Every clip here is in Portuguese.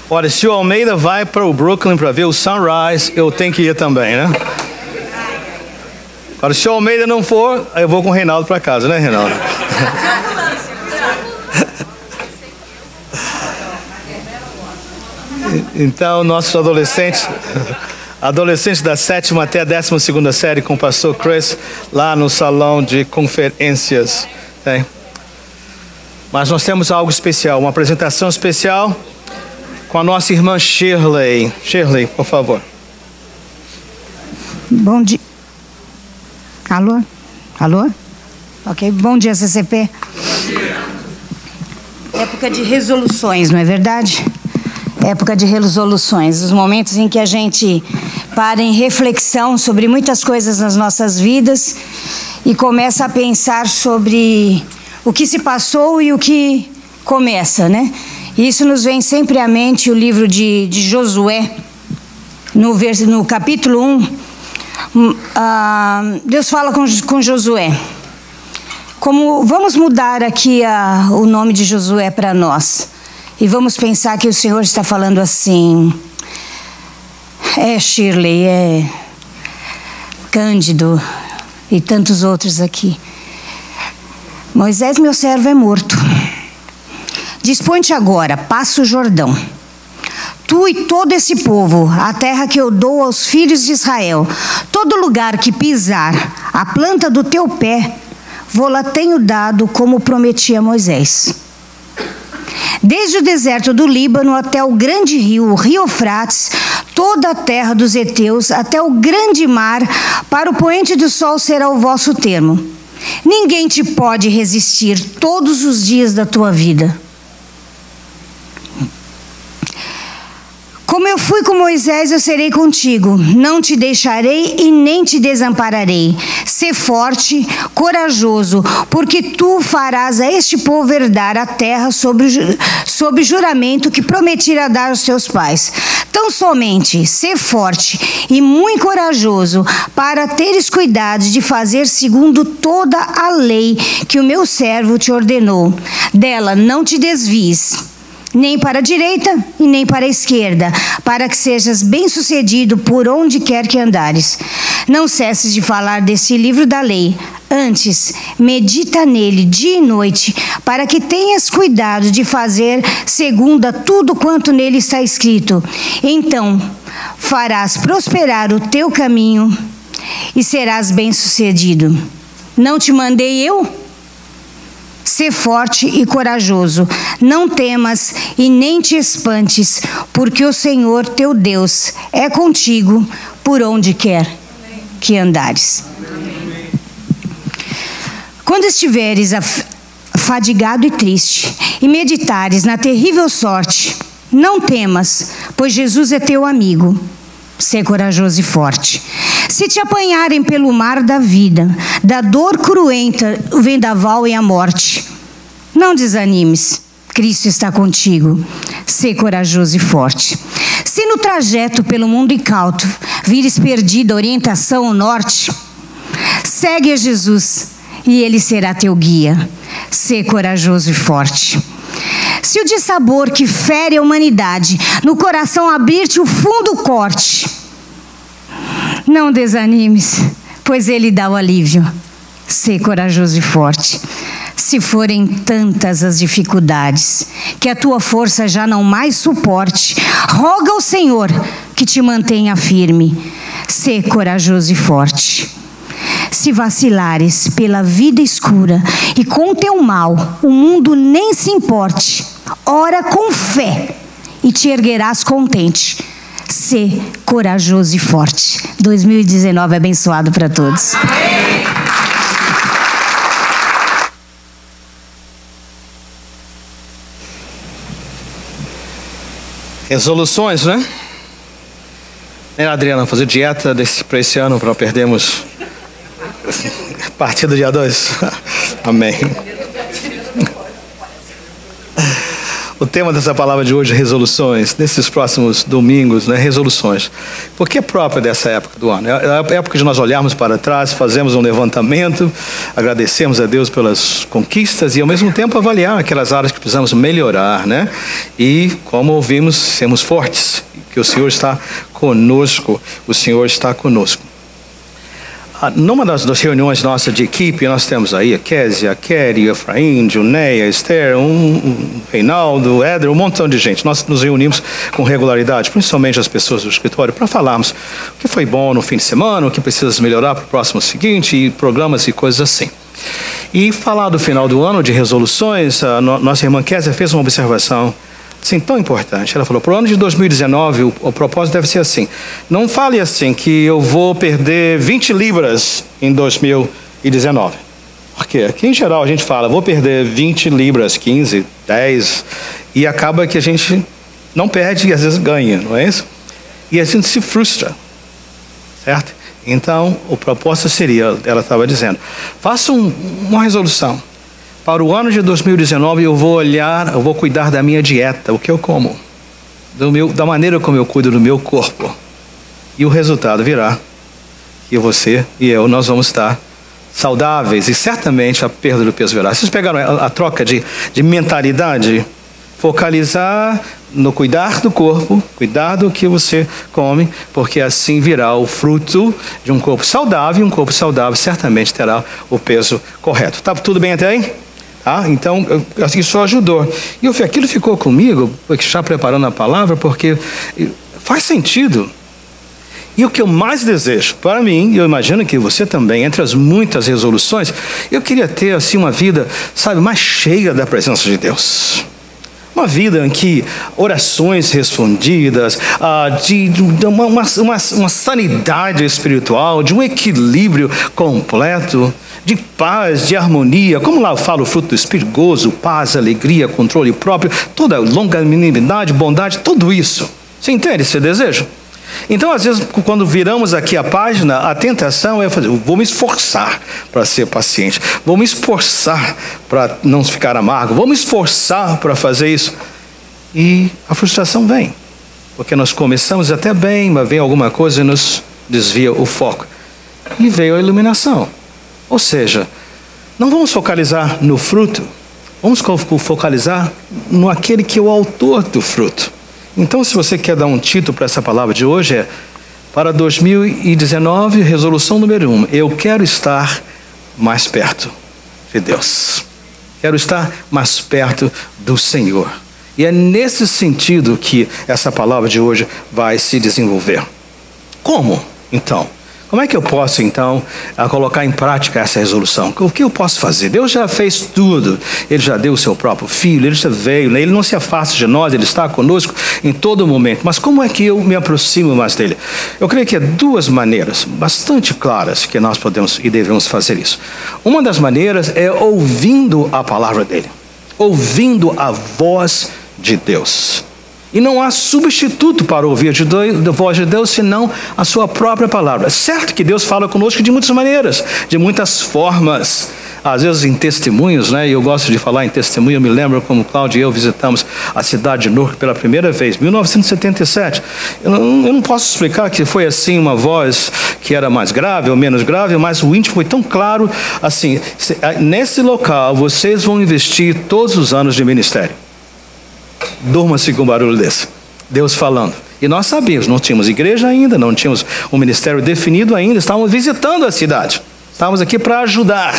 Olha, se o Almeida vai para o Brooklyn para ver o Sunrise, eu tenho que ir também, né? Agora, se o Almeida não for, eu vou com o Reinaldo para casa, né, Reinaldo? Então, nossos adolescentes da 7ª até a 12ª série com o pastor Chris, lá no salão de conferências. Tem. Mas nós temos algo especial, uma apresentação especial com a nossa irmã Shirley. Shirley, por favor. Bom dia. Alô? Alô? Ok, bom dia, CCP. Bom dia. Época de resoluções, não é verdade? Época de resoluções, os momentos em que a gente para em reflexão sobre muitas coisas nas nossas vidas e começa a pensar sobre o que se passou e o que começa, né? Isso nos vem sempre à mente o livro de Josué, no capítulo 1. Deus fala com Josué. Vamos mudar aqui o nome de Josué para nós. E vamos pensar que o Senhor está falando assim. Shirley, Cândido e tantos outros aqui. Moisés, meu servo, é morto. Dispõe-te agora, passa o Jordão. Tu e todo esse povo, a terra que eu dou aos filhos de Israel, todo lugar que pisar a planta do teu pé, vou-la tenho dado como prometi a Moisés. Desde o deserto do Líbano até o grande rio, o rio Eufrates, toda a terra dos heteus, até o grande mar, para o poente do sol será o vosso termo. Ninguém te pode resistir todos os dias da tua vida. Como eu fui com Moisés, eu serei contigo. Não te deixarei e nem te desampararei. Sê forte, corajoso, porque tu farás a este povo herdar a terra sob juramento que prometi a dar aos teus pais. Tão somente sê forte e muito corajoso, para teres cuidado de fazer segundo toda a lei que o meu servo te ordenou. Dela não te desvies, nem para a direita e nem para a esquerda, para que sejas bem-sucedido por onde quer que andares. Não cesses de falar desse livro da lei, antes medita nele dia e noite, para que tenhas cuidado de fazer segundo a tudo quanto nele está escrito. Então farás prosperar o teu caminho e serás bem-sucedido. Não te mandei eu? Sê forte e corajoso, não temas e nem te espantes, porque o Senhor teu Deus é contigo por onde quer que andares. Quando estiveres fadigado e triste, e meditares na terrível sorte, não temas, pois Jesus é teu amigo. Sê corajoso e forte. Se te apanharem pelo mar da vida, da dor cruenta, o vendaval e a morte, não desanimes, Cristo está contigo. Sê corajoso e forte. Se no trajeto pelo mundo incauto vires perdida a orientação ao norte, segue a Jesus e Ele será teu guia. Sê corajoso e forte. Se o dissabor que fere a humanidade no coração abrir-te o fundo corte, não desanimes, pois Ele dá o alívio. Sê corajoso e forte. Se forem tantas as dificuldades que a tua força já não mais suporte, roga ao Senhor que te mantenha firme. Sê corajoso e forte. Se vacilares pela vida escura e com teu mal o mundo nem se importe, ora com fé e te erguerás contente. Sê corajoso e forte. 2019 abençoado para todos. Resoluções, né? Adriana, fazer dieta para esse ano, para perdermos a partir do dia 2. Amém. O tema dessa palavra de hoje é resoluções. Nesses próximos domingos, né, resoluções. Porque é própria dessa época do ano. É a época de nós olharmos para trás, fazermos um levantamento, agradecemos a Deus pelas conquistas e ao mesmo tempo avaliar aquelas áreas que precisamos melhorar, né? E, como ouvimos, sermos fortes, que o Senhor está conosco, o Senhor está conosco. Numa das reuniões nossas de equipe, nós temos aí a Kézia, a Kelly, a Efraim, Junéia, Esther, Reinaldo, Éder, um montão de gente. Nós nos reunimos com regularidade, principalmente as pessoas do escritório, para falarmos o que foi bom no fim de semana, o que precisa melhorar para o próximo seguinte, e programas e coisas assim. E falar do final do ano, de resoluções, a nossa irmã Kézia fez uma observação assim, tão importante. Ela falou, para o ano de 2019, o propósito deve ser assim. Não fale assim, que eu vou perder 20 libras em 2019. Porque aqui em geral a gente fala, vou perder 20 libras, 15, 10, e acaba que a gente não perde e às vezes ganha, não é isso? E a gente se frustra, certo? Então, o propósito seria, ela estava dizendo, faça uma resolução. Para o ano de 2019 eu vou cuidar da minha dieta, o que eu como, da maneira como eu cuido do meu corpo. E o resultado virá que você e eu, nós vamos estar saudáveis e certamente a perda do peso virá. Vocês pegaram a troca de mentalidade? Focalizar no cuidar do corpo, cuidar do que você come, porque assim virá o fruto de um corpo saudável, e um corpo saudável certamente terá o peso correto. Tá tudo bem até aí? Então, isso ajudou. E aquilo ficou comigo, já preparando a palavra, porque faz sentido. E o que eu mais desejo, para mim, e eu imagino que você também, entre as muitas resoluções, eu queria ter assim uma vida, sabe, mais cheia da presença de Deus. Uma vida em que orações respondidas, de uma sanidade espiritual, de um equilíbrio completo, de paz, de harmonia, como lá fala o fruto do Espírito, gozo, paz, alegria, controle próprio, toda longanimidade, bondade, tudo isso. Você entende esse desejo? Então, às vezes, quando viramos aqui a página, a tentação é fazer, vou me esforçar para ser paciente, vou me esforçar para não ficar amargo, vou me esforçar para fazer isso. E a frustração vem, porque nós começamos até bem, mas vem alguma coisa e nos desvia o foco. E veio a iluminação. Ou seja, não vamos focalizar no fruto, vamos focalizar no aquele que é o autor do fruto. Então, se você quer dar um título para essa palavra de hoje, para 2019, resolução número 1, eu quero estar mais perto de Deus. Quero estar mais perto do Senhor. E é nesse sentido que essa palavra de hoje vai se desenvolver. Como, então? Como é que eu posso, então, colocar em prática essa resolução? O que eu posso fazer? Deus já fez tudo. Ele já deu o seu próprio Filho, Ele já veio, né? Ele não se afasta de nós, Ele está conosco em todo momento. Mas como é que eu me aproximo mais dEle? Eu creio que há duas maneiras bastante claras que nós podemos e devemos fazer isso. Uma das maneiras é ouvindo a palavra dEle, ouvindo a voz de Deus. E não há substituto para ouvir a voz de Deus, senão a sua própria palavra. É certo que Deus fala conosco de muitas maneiras, de muitas formas. Às vezes em testemunhos, né? E eu gosto de falar em testemunho. Eu me lembro como Cláudio e eu visitamos a cidade de Newark pela primeira vez, 1977. Eu não posso explicar que foi assim uma voz que era mais grave ou menos grave, mas o íntimo foi tão claro, assim, nesse local vocês vão investir todos os anos de ministério. Durma-se com um barulho desse. Deus falando. E nós sabíamos, não tínhamos igreja ainda, não tínhamos um ministério definido ainda, estávamos visitando a cidade. Estávamos aqui para ajudar.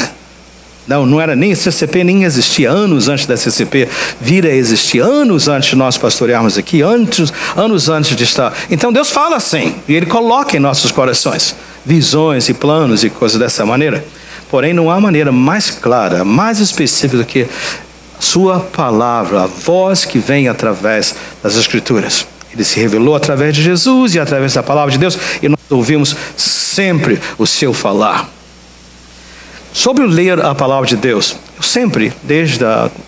Não era nem CCP, nem existia. Anos antes da CCP vir a existir, anos antes de nós pastorearmos aqui, anos antes de estar. Então Deus fala assim, e Ele coloca em nossos corações visões e planos e coisas dessa maneira. Porém, não há maneira mais clara, mais específica do que sua palavra, a voz que vem através das Escrituras. Ele se revelou através de Jesus e através da palavra de Deus, e nós ouvimos sempre o seu falar. Sobre ler a palavra de Deus, Eu sempre, desde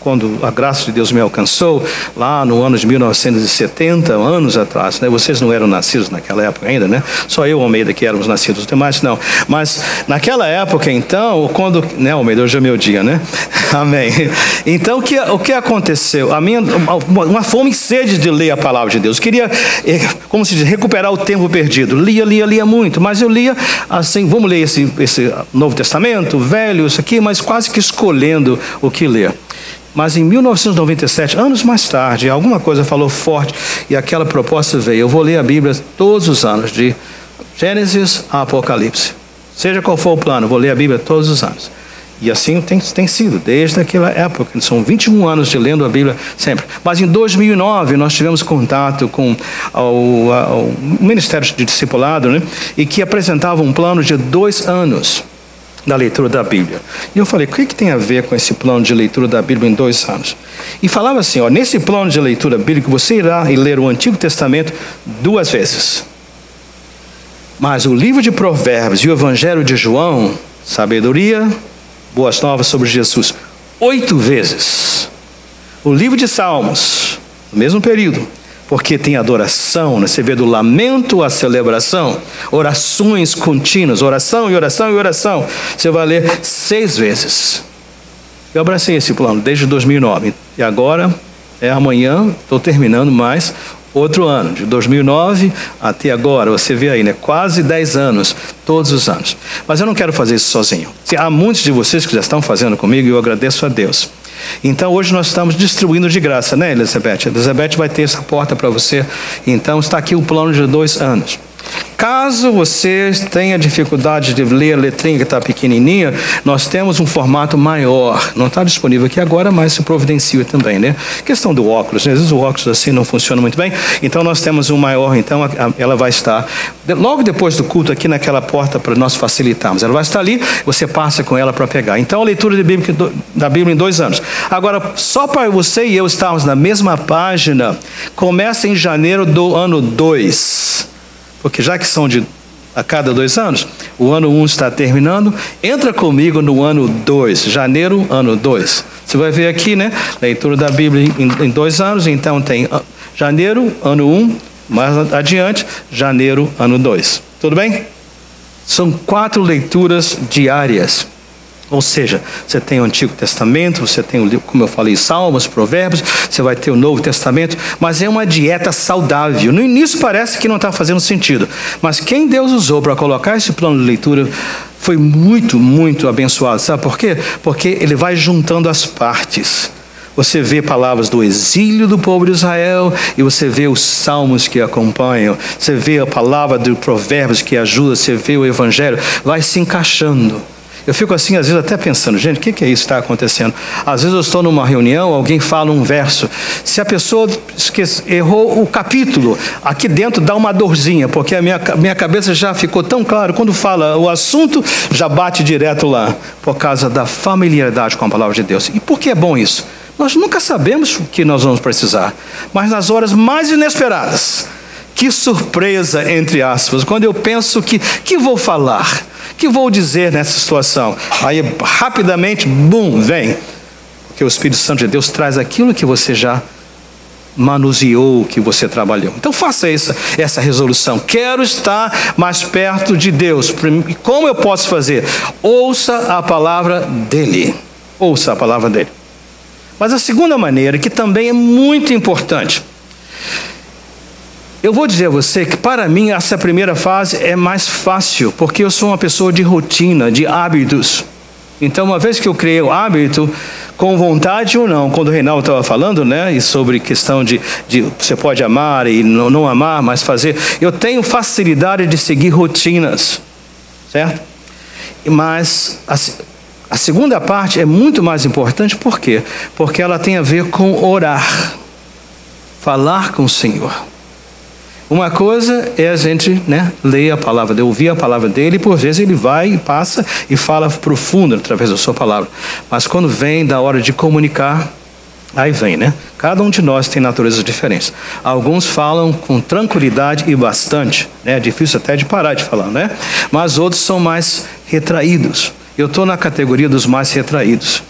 quando a graça de Deus me alcançou, lá no ano de 1970, anos atrás, né? Vocês não eram nascidos naquela época ainda, né? Só eu e o Almeida que éramos nascidos, os demais não. Mas naquela época, então, quando... Né, Almeida, hoje é meu dia, né? Amém. Então, o que aconteceu? Uma fome e sede de ler a palavra de Deus. Queria, como se diz, recuperar o tempo perdido. Lia muito, mas eu lia assim, vamos ler esse Novo Testamento, Velho, isso aqui, mas quase que escolhendo o que ler. Mas em 1997, anos mais tarde, alguma coisa falou forte e aquela proposta veio. Eu vou ler a Bíblia todos os anos, de Gênesis a Apocalipse. Seja qual for o plano, vou ler a Bíblia todos os anos. E assim tem sido, desde aquela época. São 21 anos de lendo a Bíblia sempre. Mas em 2009, nós tivemos contato com o Ministério de Discipulado, né? E que apresentava um plano de 2 anos da leitura da Bíblia. E eu falei, o que tem a ver com esse plano de leitura da Bíblia em 2 anos? E falava assim, ó, nesse plano de leitura bíblica, você irá ler o Antigo Testamento 2 vezes. Mas o livro de Provérbios e o Evangelho de João, sabedoria, boas novas sobre Jesus, 8 vezes. O livro de Salmos, no mesmo período, porque tem adoração, né? Você vê do lamento à celebração, orações contínuas, oração e oração e oração. Você vai ler 6 vezes. Eu abracei esse plano desde 2009. E agora, amanhã, estou terminando mais outro ano. De 2009 até agora, você vê aí, né? Quase 10 anos, todos os anos. Mas eu não quero fazer isso sozinho. Há muitos de vocês que já estão fazendo comigo e eu agradeço a Deus. Então hoje nós estamos distribuindo de graça, né, Elizabeth? Elizabeth vai ter essa porta para você. Então está aqui o plano de 2 anos. Caso você tenha dificuldade de ler a letrinha que está pequenininha, nós temos um formato maior. Não está disponível aqui agora, mas se providencia também, né? Questão do óculos, né? Às vezes o óculos assim não funciona muito bem. Então nós temos um maior, então ela vai estar logo depois do culto aqui naquela porta para nós facilitarmos. Ela vai estar ali, você passa com ela para pegar. Então a leitura da Bíblia em 2 anos. Agora, só para você e eu estarmos na mesma página, começa em janeiro do ano 2. Porque já que são a cada 2 anos, o ano 1 está terminando, entra comigo no ano 2, janeiro, ano 2. Você vai ver aqui, né? Leitura da Bíblia em 2 anos, então tem janeiro, ano 1, mais adiante, janeiro, ano 2. Tudo bem? São 4 leituras diárias. Ou seja, você tem o Antigo Testamento, você tem, como eu falei, Salmos, Provérbios, você vai ter o Novo Testamento, mas é uma dieta saudável. No início parece que não está fazendo sentido, mas quem Deus usou para colocar esse plano de leitura foi muito, muito abençoado. Sabe por quê? Porque ele vai juntando as partes. Você vê palavras do exílio do povo de Israel e você vê os salmos que acompanham, você vê a palavra do Provérbios que ajuda, você vê o Evangelho, vai se encaixando. Eu fico assim, às vezes, até pensando, gente, o que é isso que está acontecendo? Às vezes eu estou numa reunião, alguém fala um verso. Se a pessoa errou o capítulo, aqui dentro dá uma dorzinha, porque a minha cabeça já ficou tão claro. Quando fala o assunto, já bate direto lá, por causa da familiaridade com a palavra de Deus. E por que é bom isso? Nós nunca sabemos o que nós vamos precisar, mas nas horas mais inesperadas, que surpresa, entre aspas, quando eu penso que vou falar, que vou dizer nessa situação, aí rapidamente, bum, vem, porque o Espírito Santo de Deus traz aquilo que você já manuseou, que você trabalhou. Então faça essa resolução, quero estar mais perto de Deus. Como eu posso fazer? Ouça a palavra dEle, ouça a palavra dEle. Mas a segunda maneira, que também é muito importante, eu vou dizer a você que para mim essa primeira fase é mais fácil, porque eu sou uma pessoa de rotina, de hábitos. Então uma vez que eu criei o hábito, com vontade ou não, quando o Reinaldo estava falando, né, e sobre questão de você pode amar e não amar, mas fazer, eu tenho facilidade de seguir rotinas, certo? Mas a segunda parte é muito mais importante, por quê? Porque ela tem a ver com orar, falar com o Senhor. Uma coisa é a gente, né, ler a palavra dele, ouvir a palavra dele, e por vezes ele vai e passa e fala profundo através da sua palavra. Mas quando vem da hora de comunicar, aí vem, né? Cada um de nós tem naturezas diferentes. Alguns falam com tranquilidade e bastante, né? É difícil até de parar de falar, né? Mas outros são mais retraídos. Eu estou na categoria dos mais retraídos.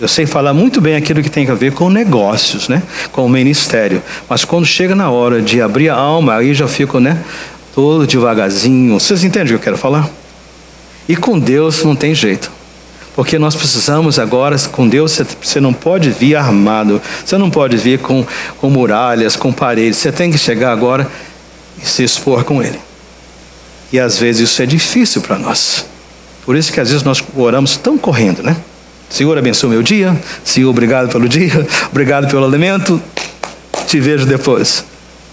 Eu sei falar muito bem aquilo que tem a ver com negócios, né? Com o ministério. Mas quando chega na hora de abrir a alma, aí já fico, né? Todo devagarzinho. Vocês entendem o que eu quero falar? E com Deus não tem jeito. Porque nós precisamos agora, com Deus, você não pode vir armado. Você não pode vir com muralhas, com paredes. Você tem que chegar agora e se expor com Ele. E às vezes isso é difícil para nós. Por isso que às vezes nós oramos tão correndo, né? Senhor, abençoe o meu dia. Senhor, obrigado pelo dia. Obrigado pelo alimento. Te vejo depois.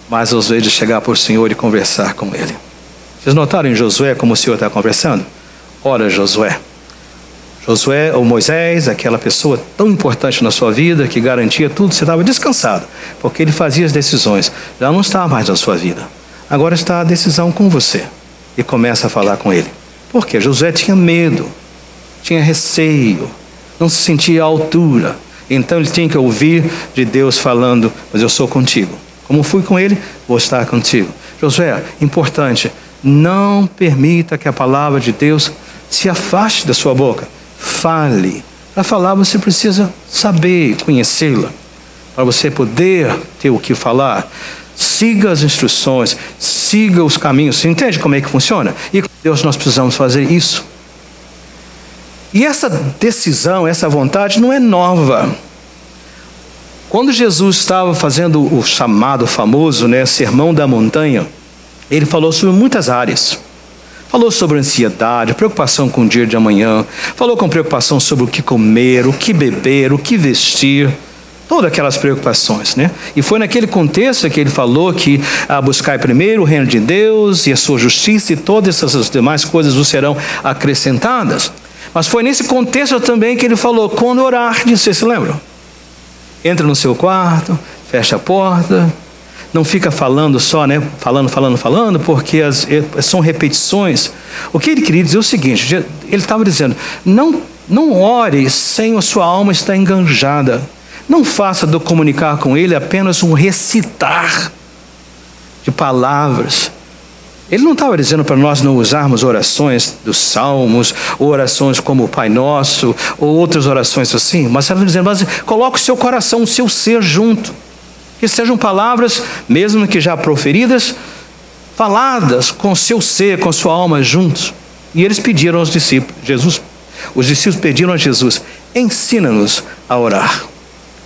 Mas às vezes chegar por Senhor e conversar com Ele. Vocês notaram em Josué como o Senhor está conversando? Ora, Josué. Josué ou Moisés, aquela pessoa tão importante na sua vida, que garantia tudo, você estava descansado. Porque ele fazia as decisões. Já não está mais na sua vida. Agora está a decisão com você. E começa a falar com ele. Por quê? Josué tinha medo. Tinha receio. Não se sentia à altura. Então ele tinha que ouvir de Deus falando, mas eu sou contigo. Como fui com ele, vou estar contigo. Josué, importante, não permita que a palavra de Deus se afaste da sua boca. Fale. Para falar você precisa saber, conhecê-la. Para você poder ter o que falar. Siga as instruções, siga os caminhos. Você entende como é que funciona? E com Deus nós precisamos fazer isso. E essa decisão, essa vontade não é nova. Quando Jesus estava fazendo o chamado famoso, né, Sermão da Montanha, ele falou sobre muitas áreas. Falou sobre ansiedade, preocupação com o dia de amanhã. Falou com preocupação sobre o que comer, o que beber, o que vestir. Todas aquelas preocupações, né? E foi naquele contexto que ele falou que buscai primeiro o reino de Deus e a sua justiça e todas essas demais coisas vos serão acrescentadas. Mas foi nesse contexto também que ele falou, quando orar, vocês se lembram? Entra no seu quarto, fecha a porta, não fica falando só, né? Falando, porque são repetições. O que ele queria dizer é o seguinte, ele estava dizendo, não ore sem a sua alma estar enganjada. Não faça do comunicar com ele apenas um recitar de palavras. Ele não estava dizendo para nós não usarmos orações dos salmos, ou orações como o Pai Nosso, ou outras orações assim, mas ele estava dizendo, mas coloque o seu coração, o seu ser junto. Que sejam palavras, mesmo que já proferidas, faladas com o seu ser, com a sua alma juntos. E eles pediram aos discípulos, os discípulos pediram a Jesus, ensina-nos a orar.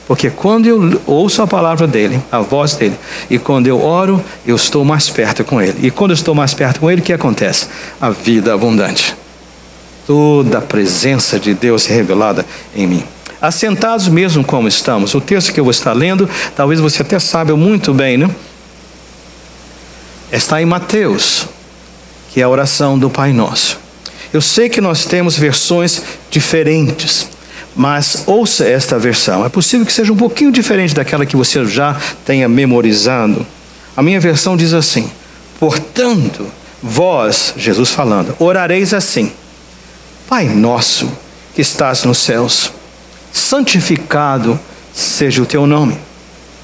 Porque quando eu ouço a palavra dele, a voz dele, e quando eu oro, eu estou mais perto com ele. E quando eu estou mais perto com ele, o que acontece? A vida abundante. Toda a presença de Deus revelada em mim. Assentados mesmo como estamos. O texto que eu vou estar lendo, talvez você até saiba muito bem, né? Está em Mateus, que é a oração do Pai Nosso. Eu sei que nós temos versões diferentes. Mas ouça esta versão. É possível que seja um pouquinho diferente daquela que você já tenha memorizado. A minha versão diz assim: portanto, vós, Jesus falando, orareis assim: Pai nosso que estás nos céus, santificado seja o teu nome.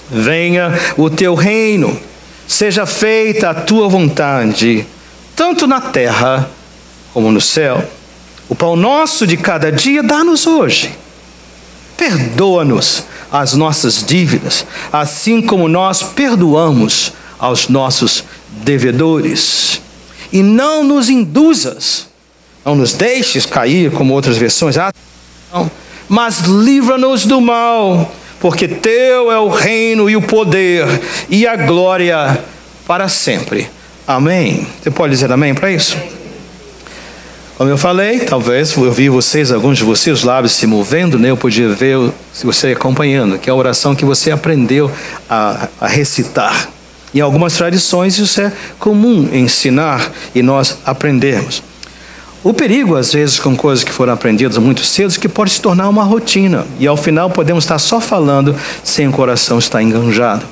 Venha o teu reino, seja feita a tua vontade, tanto na terra como no céu. O pão nosso de cada dia dá-nos hoje. Perdoa-nos as nossas dívidas, assim como nós perdoamos aos nossos devedores. E não nos induzas, não nos deixes cair, como outras versões, mas livra-nos do mal, porque teu é o reino e o poder e a glória para sempre. Amém. Você pode dizer amém para isso? Como eu falei, talvez eu vi alguns de vocês, os lábios se movendo, né? Eu podia ver você acompanhando, que é a oração que você aprendeu a recitar. Em algumas tradições isso é comum ensinar e nós aprendermos. O perigo, às vezes, com coisas que foram aprendidas muito cedo, é que pode se tornar uma rotina. E ao final podemos estar só falando sem o coração estar enganjado.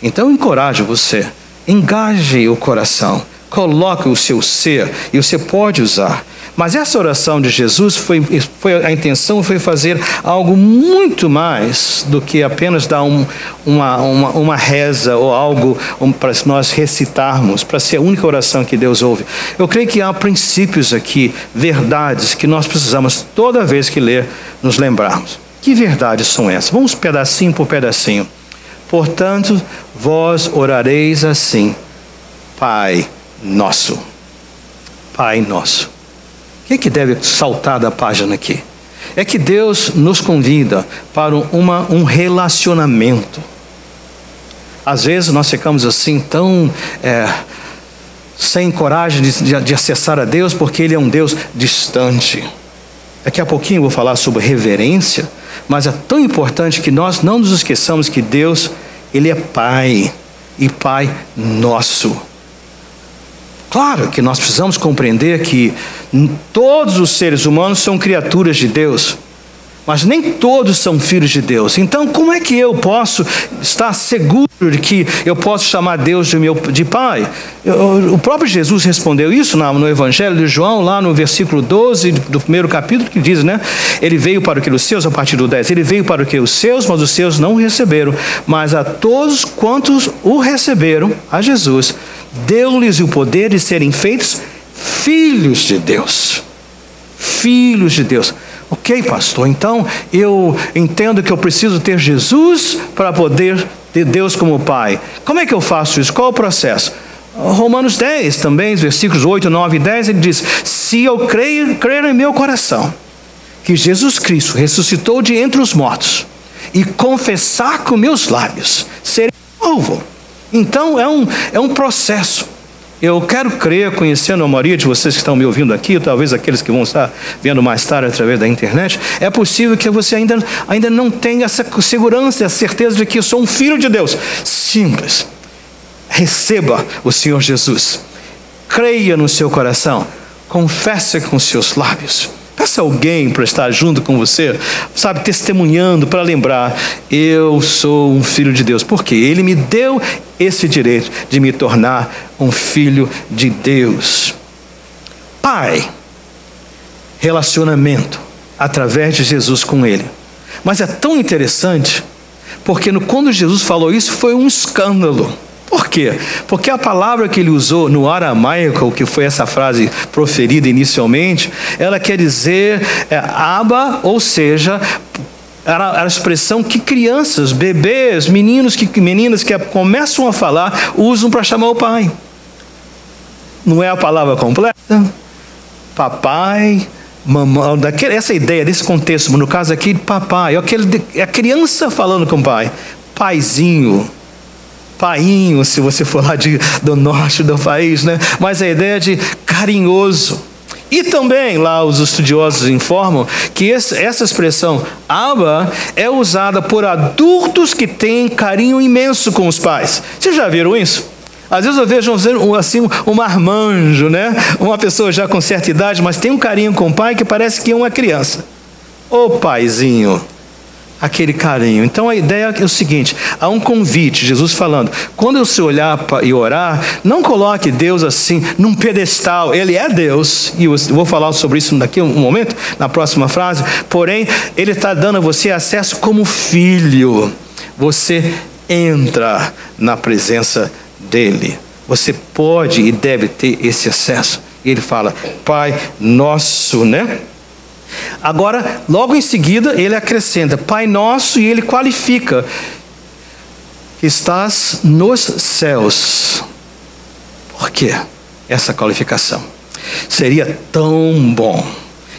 Então eu encorajo você, engaje o coração, coloque o seu ser e você pode usar. Mas essa oração de Jesus, a intenção foi fazer algo muito mais do que apenas dar uma reza ou algo para nós recitarmos, para ser a única oração que Deus ouve. Eu creio que há princípios aqui, verdades que nós precisamos toda vez que ler, nos lembrarmos. Que verdades são essas? Vamos pedacinho por pedacinho. Portanto, vós orareis assim: Pai nosso. Pai nosso. O que deve saltar da página aqui? É que Deus nos convida para um relacionamento. Às vezes nós ficamos assim tão sem coragem de acessar a Deus, porque Ele é um Deus distante. Daqui a pouquinho eu vou falar sobre reverência, mas é tão importante que nós não nos esqueçamos que Deus, Ele é Pai, e Pai nosso. Claro que nós precisamos compreender que todos os seres humanos são criaturas de Deus, mas nem todos são filhos de Deus. Então, como é que eu posso estar seguro de que eu posso chamar Deus de Pai? O próprio Jesus respondeu isso no Evangelho de João, lá no versículo 12 do primeiro capítulo, que diz, né? Ele veio para o que os seus, a partir do 10, ele veio para o que os seus, mas os seus não o receberam. Mas a todos quantos o receberam, a Jesus, deu-lhes o poder de serem feitos filhos de Deus. Filhos de Deus. Ok, pastor, então eu entendo que eu preciso ter Jesus para poder ter Deus como Pai. Como é que eu faço isso? Qual é o processo? Romanos 10 também, versículos 8, 9 e 10, ele diz: se eu crer em meu coração que Jesus Cristo ressuscitou de entre os mortos e confessar com meus lábios, serei salvo. Então é um processo. Eu quero crer, conhecendo a maioria de vocês que estão me ouvindo aqui, talvez aqueles que vão estar vendo mais tarde através da internet, é possível que você ainda não tenha essa segurança, essa certeza de que eu sou um filho de Deus. Simples. Receba o Senhor Jesus. Creia no seu coração. Confesse com seus lábios. Peça alguém para estar junto com você, sabe, testemunhando, para lembrar: eu sou um filho de Deus. Porque Ele me deu esse direito de me tornar um filho de Deus. Pai, relacionamento através de Jesus com Ele. Mas é tão interessante, porque quando Jesus falou isso, foi um escândalo. Por quê? Porque a palavra que ele usou no aramaico, que foi essa frase proferida inicialmente, ela quer dizer Abba, ou seja, era a expressão que crianças, bebês, meninas que começam a falar, usam para chamar o pai. Não é a palavra completa? Papai, mamãe, essa ideia desse contexto, no caso aqui, papai, é a criança falando com o pai. Paizinho. Painho, se você for lá do norte do país, né? Mas a ideia de carinhoso. E também lá os estudiosos informam que essa expressão Abba é usada por adultos que têm carinho imenso com os pais. Vocês já viram isso? Às vezes eu vejo assim, um marmanjo, né? Uma pessoa já com certa idade, mas tem um carinho com o pai que parece que é uma criança. Ô paizinho. Aquele carinho. Então a ideia é o seguinte: há um convite, Jesus falando, quando você olhar e orar, não coloque Deus assim num pedestal. Ele é Deus, e eu vou falar sobre isso daqui a um momento, na próxima frase. Porém, Ele está dando a você acesso como filho. Você entra na presença dEle. Você pode e deve ter esse acesso. E Ele fala: Pai nosso, né? Agora, logo em seguida, ele acrescenta Pai nosso, e ele qualifica: que estás nos céus. Por quê essa qualificação? Seria tão bom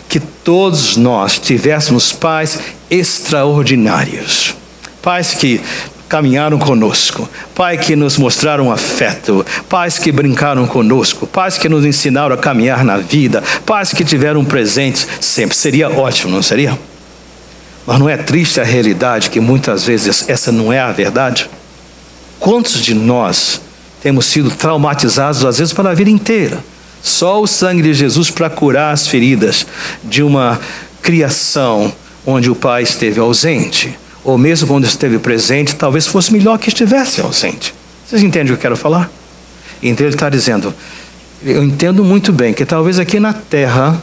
que todos nós tivéssemos pais extraordinários, pais que caminharam conosco, pais que nos mostraram afeto, pais que brincaram conosco, pais que nos ensinaram a caminhar na vida, pais que tiveram presentes sempre. Seria ótimo, não seria? Mas não é triste a realidade que muitas vezes essa não é a verdade? Quantos de nós temos sido traumatizados às vezes para a vida inteira? Só o sangue de Jesus para curar as feridas de uma criação onde o pai esteve ausente. Ou mesmo quando esteve presente, talvez fosse melhor que estivesse ausente. Vocês entendem o que eu quero falar? Então ele está dizendo: eu entendo muito bem que talvez aqui na terra,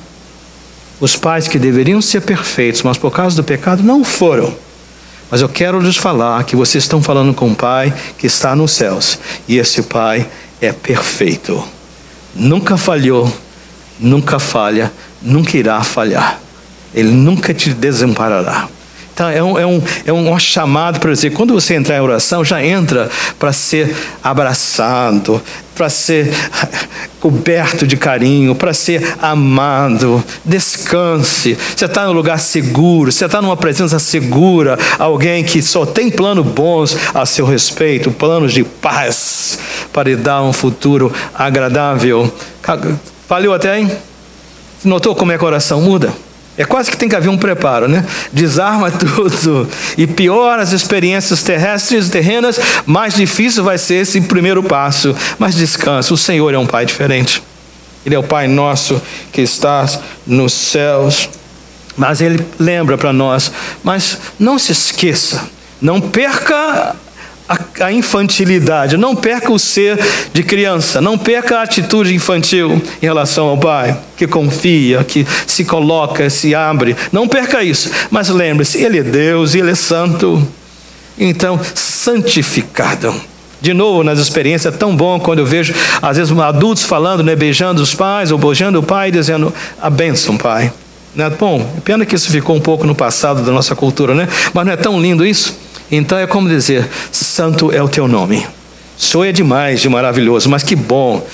os pais que deveriam ser perfeitos, mas por causa do pecado não foram. Mas eu quero lhes falar que vocês estão falando com um pai que está nos céus. E esse pai é perfeito. Nunca falhou, nunca falha, nunca irá falhar. Ele nunca te desamparará. Então, é um chamado para dizer, quando você entrar em oração, já entra para ser abraçado, para ser coberto de carinho, para ser amado. Descanse. Você está em um lugar seguro, você está numa presença segura, alguém que só tem planos bons a seu respeito, planos de paz, para lhe dar um futuro agradável. Valeu até, hein? Notou como é que a oração muda? É quase que tem que haver um preparo, né? Desarma tudo. E pior as experiências terrestres e terrenas, mais difícil vai ser esse primeiro passo. Mas descansa, o Senhor é um Pai diferente. Ele é o Pai nosso que está nos céus. Mas Ele lembra para nós, mas não se esqueça, não perca a infantilidade, não perca o ser de criança, não perca a atitude infantil em relação ao Pai, que confia, que se coloca, se abre. Não perca isso, mas lembre-se, Ele é Deus e Ele é santo. Então, santificado. De novo, nas experiências, é tão bom quando eu vejo, às vezes, adultos falando, né, beijando os pais, ou beijando o pai, dizendo, a bênção, Pai. Não é bom? Pena que isso ficou um pouco no passado da nossa cultura, né? Mas não é tão lindo isso? Então é como dizer, santo é o teu nome. O Senhor é demais de maravilhoso, mas que bom.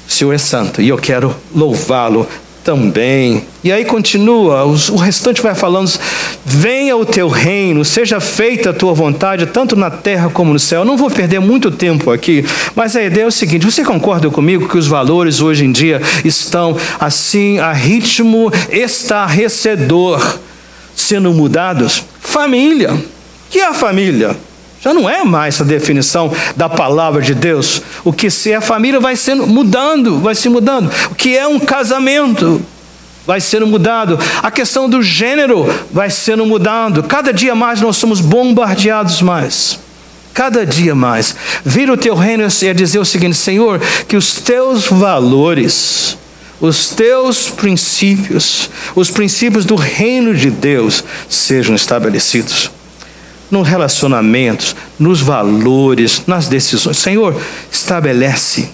O Senhor é santo e eu quero louvá-lo também. E aí continua, o restante vai falando, venha o teu reino, seja feita a tua vontade, tanto na terra como no céu. Eu não vou perder muito tempo aqui, mas a ideia é o seguinte, você concorda comigo que os valores hoje em dia estão assim, a ritmo estarrecedor, sendo mudados? Família. O que é a família? Já não é mais a definição da palavra de Deus. O que é a família vai sendo mudando, vai se mudando. O que é um casamento vai sendo mudado. A questão do gênero vai sendo mudado. Cada dia mais nós somos bombardeados mais. Cada dia mais. Vir o teu reino é dizer o seguinte, Senhor, que os teus valores, os teus princípios, os princípios do reino de Deus sejam estabelecidos. Nos relacionamentos, nos valores, nas decisões. Senhor, estabelece.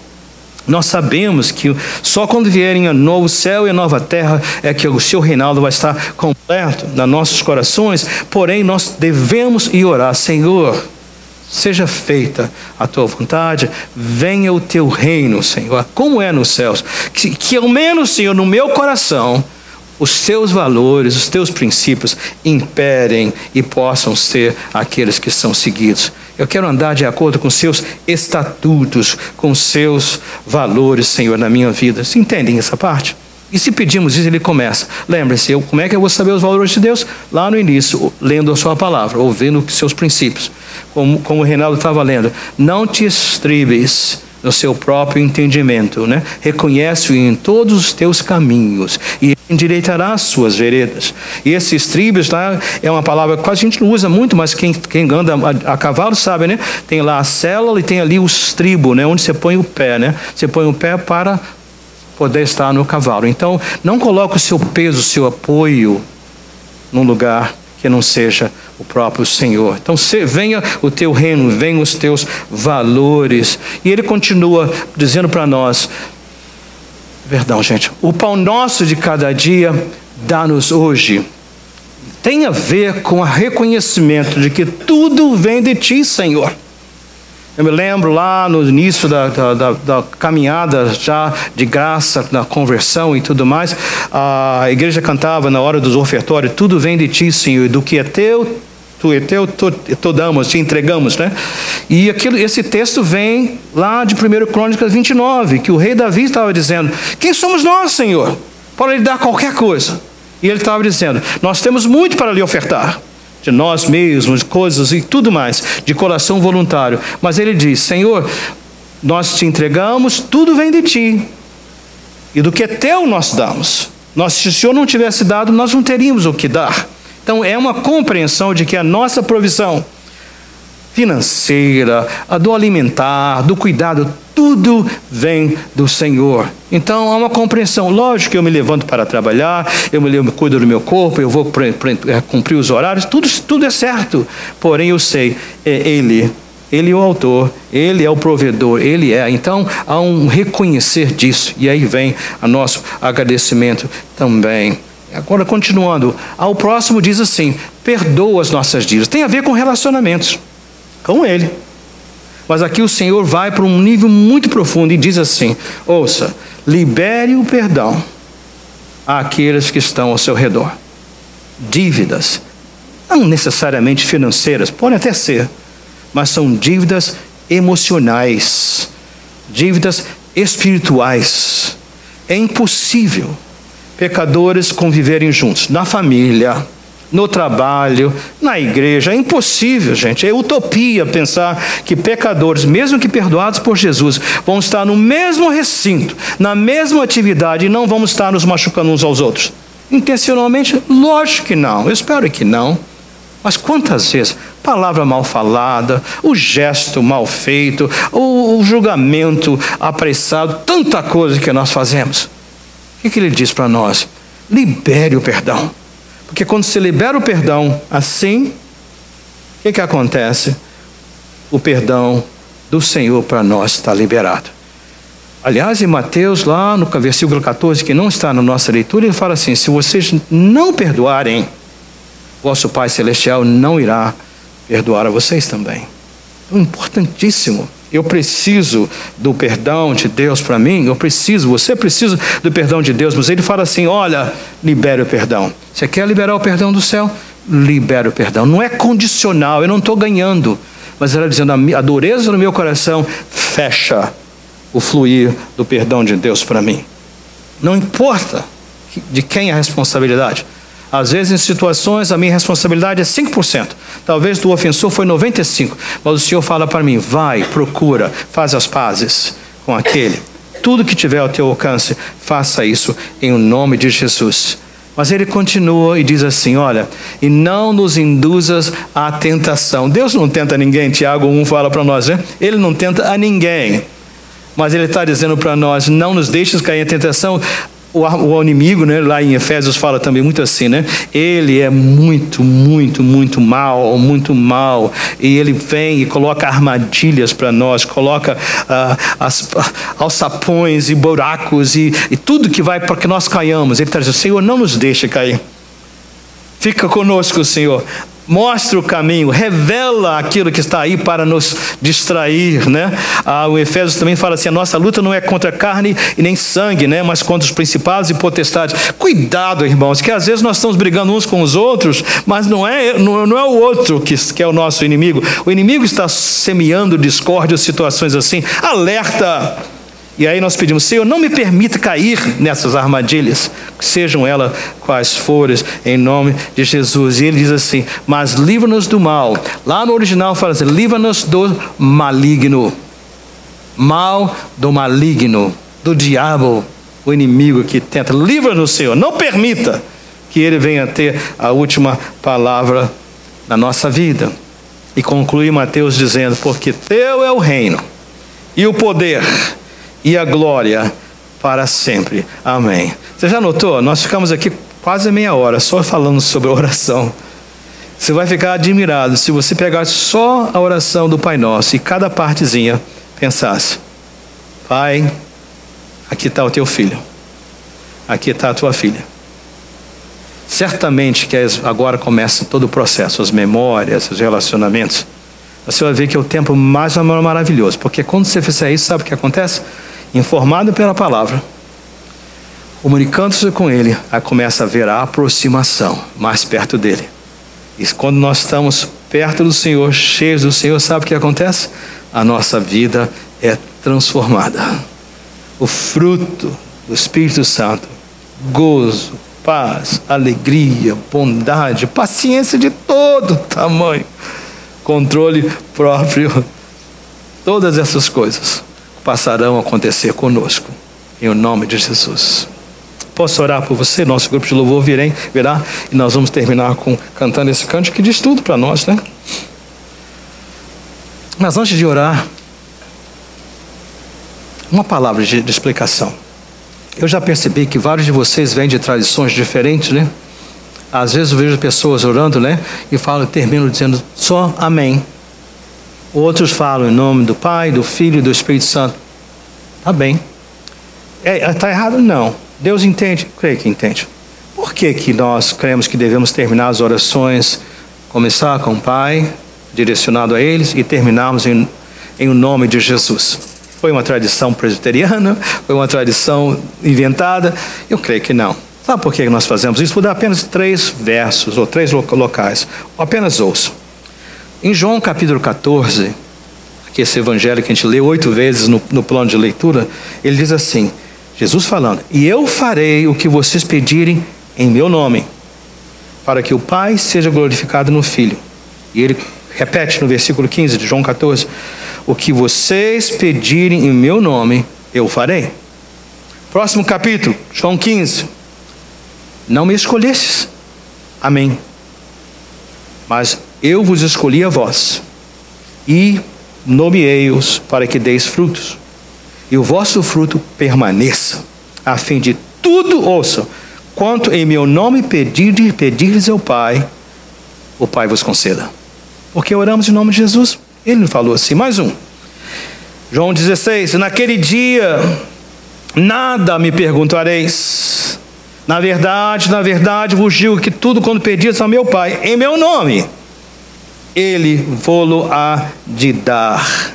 Nós sabemos que só quando vierem a novo céu e a nova terra é que o seu reinado vai estar completo nos nossos corações. Porém, nós devemos ir orar. Senhor, seja feita a tua vontade, venha o teu reino, Senhor, como é nos céus. Que ao menos, Senhor, no meu coração, os teus valores, os teus princípios imperem e possam ser aqueles que são seguidos. Eu quero andar de acordo com seus estatutos, com seus valores, Senhor, na minha vida. Vocês entendem essa parte? E se pedimos isso, Ele começa. Lembre-se, como é que eu vou saber os valores de Deus? Lá no início, lendo a sua palavra, ouvindo os seus princípios. Como o Reinaldo estava lendo. Não te estribes no seu próprio entendimento, né? Reconhece-o em todos os teus caminhos e endireitará as suas veredas. E esse estribes lá é uma palavra que quase a gente não usa muito, mas quem anda a cavalo sabe, né? Tem lá a sela e tem ali o estribo, né? Onde você põe o pé, né? Você põe o pé para poder estar no cavalo. Então, não coloque o seu peso, o seu apoio num lugar que não seja o próprio Senhor. Então, venha o teu reino, venham os teus valores. E Ele continua dizendo para nós, perdão, gente, o pão nosso de cada dia dá-nos hoje. Tem a ver com o reconhecimento de que tudo vem de ti, Senhor. Eu me lembro lá no início da caminhada já de graça, na conversão e tudo mais, a igreja cantava na hora dos ofertórios, tudo vem de ti, Senhor, e do que é teu, tu é teu, tu damos, te entregamos, né? E esse texto vem lá de 1 Crônicas 29, que o rei Davi estava dizendo, quem somos nós, Senhor, para lhe dar qualquer coisa? E ele estava dizendo, nós temos muito para lhe ofertar, de nós mesmos, coisas e tudo mais, de coração voluntário. Mas ele diz, Senhor, nós te entregamos, tudo vem de ti. E do que é teu nós damos. Se o Senhor não tivesse dado, nós não teríamos o que dar. Então é uma compreensão de que a nossa provisão financeira, a do alimentar, do cuidado, tudo vem do Senhor. Então há uma compreensão. Lógico que eu me levanto para trabalhar, eu cuido do meu corpo, eu vou cumprir os horários, tudo é certo. Porém eu sei, é Ele é o autor, Ele é o provedor, Ele é. Então há um reconhecer disso. E aí vem o nosso agradecimento também. Agora continuando, ao próximo diz assim, perdoa as nossas dívidas. Tem a ver com relacionamentos com Ele. Mas aqui o Senhor vai para um nível muito profundo e diz assim: ouça, libere o perdão àqueles que estão ao seu redor. Dívidas, não necessariamente financeiras, podem até ser, mas são dívidas emocionais, dívidas espirituais. É impossível pecadores conviverem juntos, na família, no trabalho, na igreja. É impossível, gente. É utopia pensar que pecadores, mesmo que perdoados por Jesus, vão estar no mesmo recinto, na mesma atividade e não vamos estar nos machucando uns aos outros. Intencionalmente? Lógico que não. Eu espero que não. Mas quantas vezes? Palavra mal falada, o gesto mal feito, o julgamento apressado, tanta coisa que nós fazemos. O que ele diz para nós? Libere o perdão. Porque quando se libera o perdão assim, o que acontece? O perdão do Senhor para nós está liberado. Aliás, em Mateus, lá no versículo 14, que não está na nossa leitura, ele fala assim: se vocês não perdoarem, vosso Pai Celestial não irá perdoar a vocês também. É importantíssimo. Eu preciso do perdão de Deus para mim, você precisa do perdão de Deus, mas ele fala assim: olha, libere o perdão. Você quer liberar o perdão do céu? Libere o perdão. Não é condicional, eu não estou ganhando, mas ela dizendo: a dureza no meu coração fecha o fluir do perdão de Deus para mim. Não importa de quem é a responsabilidade. Às vezes, em situações, a minha responsabilidade é 5%. Talvez do ofensor foi 95%. Mas o Senhor fala para mim: vai, procura, faz as pazes com aquele. Tudo que tiver ao teu alcance, faça isso em nome de Jesus. Mas ele continua e diz assim: olha, e não nos induzas à tentação. Deus não tenta ninguém. Tiago 1 fala para nós, né? Ele não tenta a ninguém. Mas ele está dizendo para nós: não nos deixes cair em tentação. O inimigo, né, lá em Efésios fala também muito assim, né? Ele é muito mal, e ele vem e coloca armadilhas para nós, coloca alçapões e buracos e tudo que vai para que nós caiamos. Ele está dizendo: Senhor, não nos deixe cair, fica conosco, Senhor. Mostra o caminho, revela aquilo que está aí para nos distrair, né? O Efésios também fala assim: a nossa luta não é contra carne e nem sangue, né? Mas contra os principados e potestades. Cuidado, irmãos, que às vezes nós estamos brigando uns com os outros, mas não é o outro que é o nosso inimigo. O inimigo está semeando discórdia, situações assim. Alerta! E aí nós pedimos: Senhor, não me permita cair nessas armadilhas, sejam elas quais forem, em nome de Jesus. E ele diz assim: mas livra-nos do mal. Lá no original fala assim: livra-nos do maligno. Mal do maligno, do diabo, o inimigo que tenta. Livra-nos, Senhor, não permita que ele venha ter a última palavra na nossa vida. E conclui Mateus dizendo: porque teu é o reino e o poder e a glória para sempre. Amém. Você já notou? Nós ficamos aqui quase meia hora só falando sobre oração. Você vai ficar admirado se você pegar só a oração do Pai Nosso e cada partezinha pensasse: Pai, aqui está o teu filho, aqui está a tua filha. Certamente que agora começa todo o processo, as memórias, os relacionamentos. Você vai ver que é o tempo mais maravilhoso, porque quando você fizer isso, sabe o que acontece? Informado pela palavra, comunicando-se com ele, aí começa a haver a aproximação mais perto dele. E quando nós estamos perto do Senhor, cheios do Senhor, sabe o que acontece? A nossa vida é transformada. O fruto do Espírito Santo: gozo, paz, alegria, bondade, paciência de todo tamanho, controle próprio, todas essas coisas passarão a acontecer conosco, em nome de Jesus. Posso orar por você? Nosso grupo de louvor virá e nós vamos terminar cantando esse canto que diz tudo para nós, né? Mas antes de orar, uma palavra de explicação. Eu já percebi que vários de vocês vêm de tradições diferentes, né? Às vezes eu vejo pessoas orando, né? E termino dizendo só amém. Outros falam em nome do Pai, do Filho e do Espírito Santo. Tá bem. Está errado? Não. Deus entende? Creio que entende. Por que nós cremos que devemos terminar as orações Começar com o Pai, direcionado a eles, e terminarmos em o nome de Jesus. Foi uma tradição presbiteriana? Foi uma tradição inventada? Eu creio que não. Sabe por que nós fazemos isso? Vou dar apenas 3 versos, ou 3 locais. Apenas ouço. Em João capítulo 14, aqui esse evangelho que a gente lê 8 vezes no plano de leitura, ele diz assim, Jesus falando, e eu farei o que vocês pedirem em meu nome, para que o Pai seja glorificado no Filho. E ele repete no versículo 15 de João 14, o que vocês pedirem em meu nome, eu farei. Próximo capítulo, João 15. Não me escolhestes a mim, mas eu vos escolhi a vós, e nomeei-os para que deis frutos, e o vosso fruto permaneça, a fim de tudo, ouçam, quanto em meu nome pedirdes ao Pai, o Pai vos conceda. Porque oramos em nome de Jesus. Ele não falou assim. Mais um. João 16. Naquele dia, nada me perguntareis. Na verdade, vos digo que tudo quando pedis ao meu Pai, em meu nome, Ele vô-lo há de dar.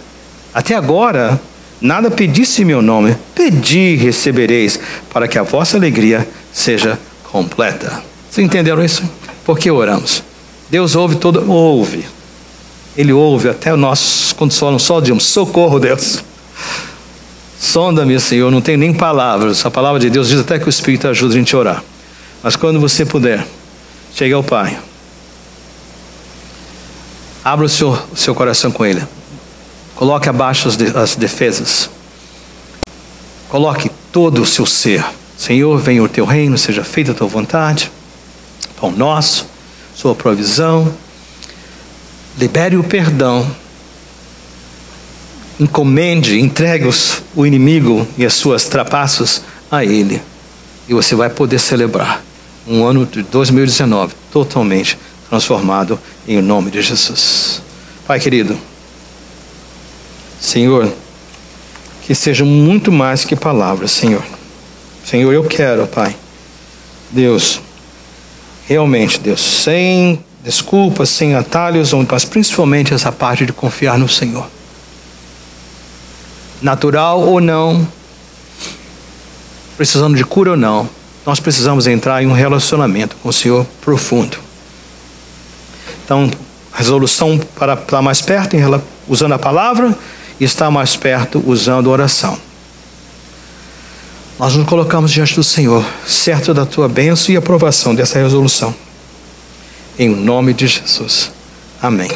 Até agora, nada pedisse em meu nome. Pedi e recebereis, para que a vossa alegria seja completa. Vocês entenderam isso? Por que oramos? Deus ouve todo, ouve. Ele ouve até nós, quando só dizemos, socorro Deus. Sonda-me, Senhor, não tenho nem palavras. A palavra de Deus diz até que o Espírito ajuda a gente a orar. Mas quando você puder, chegue ao Pai. Abra o seu coração com Ele. Coloque abaixo as defesas. Coloque todo o seu ser. Senhor, venha o teu reino, seja feita a tua vontade. Pão nosso, sua provisão. Libere o perdão. Encomende, entregue o inimigo e as suas trapaças a Ele. E você vai poder celebrar um ano de 2019 totalmente transformado em nome de Jesus. Pai querido, Senhor, que seja muito mais que palavras, Senhor. Senhor, eu quero, Pai, Deus, realmente, Deus, sem desculpas, sem atalhos, mas principalmente essa parte de confiar no Senhor. Natural ou não, precisando de cura ou não, nós precisamos entrar em um relacionamento com o Senhor profundo. Então, resolução para estar mais perto, usando a palavra, e estar mais perto usando a oração. Nós nos colocamos diante do Senhor, certo da tua bênção e aprovação dessa resolução. Em nome de Jesus. Amém.